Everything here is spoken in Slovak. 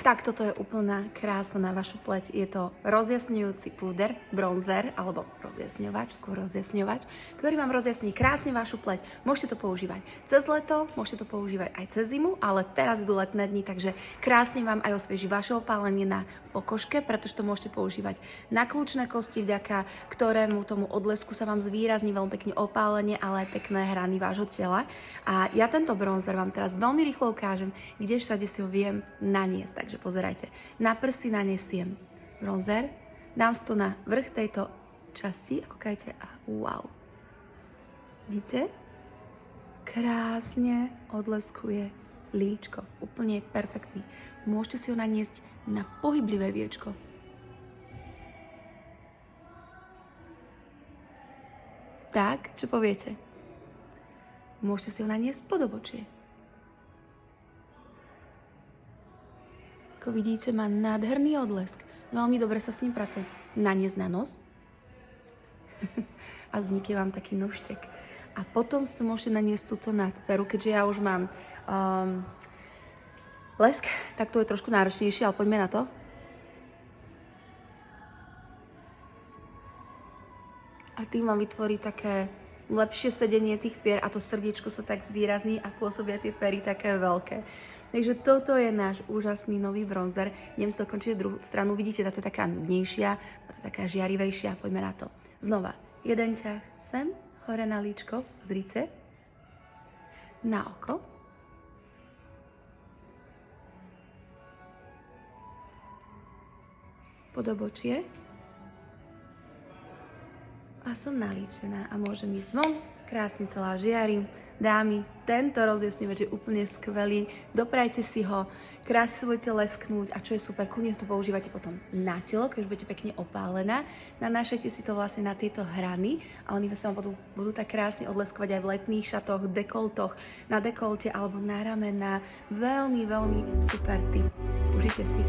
Tak toto je úplná krása na vašu pleť. Je to rozjasňujúci púder, bronzer, alebo rozjasňovač, skôr rozjasňovač, ktorý vám rozjasní krásne vašu pleť. Môžete to používať cez leto, môžete to používať aj cez zimu, ale teraz idú letné dni, takže krásne vám aj osvieží vaše opálenie na pokožke, pretože to môžete používať na kľúčne kosti, vďaka ktorému tomu odlesku sa vám zvýrazní veľmi pekne opálenie, ale aj pekné hrany vášho tela. A ja tento bronzer vám teraz veľmi rýchlo ukážem, kde všade si ho viem naniesť. Takže pozerajte, na prsy nanesiem bronzer, dám si to na vrch tejto časti a kúkajte a wow. Vidíte? Krásne odleskuje líčko. Úplne perfektný. Môžete si ho naniesť na pohyblivé viečko. Tak, čo poviete? Môžete si ho naniesť pod obočie. Ako vidíte, má nádherný odlesk. Veľmi dobre sa s ním pracuje. Naniesť na nos. A vznikne vám taký nožtek. A potom si to môžete naniesť túto nad peru, keďže ja už mám lesk, tak to je trošku náročnejšie, ale poďme na to. A tým vám vytvorí také lepšie sedenie tých pier a to srdiečko sa tak zvýrazní a pôsobia tie pery také veľké. Takže toto je náš úžasný nový bronzer. Idem si dokončiť druhú stranu. Vidíte, táto je taká nudnejšia, táto je taká žiarivejšia. Poďme na to. Znova. Jeden ťah sem, hore na líčko. Pozrite. Na oko. Pod obočie. A som nalíčená a môžem ísť von. Krásne celá žiarím. Dámy, tento rozjasňovač je úplne skvelý. Doprajte si ho, krásne si budete lesknúť a čo je super, kľudne to používate potom na telo, keď už budete pekne opálená. Nanášajte si to vlastne na tieto hrany a oni sa vám budú tak krásne odleskovať aj v letných šatoch, dekoltoch, na dekolte alebo na ramená. Veľmi, veľmi super tip. Užite si.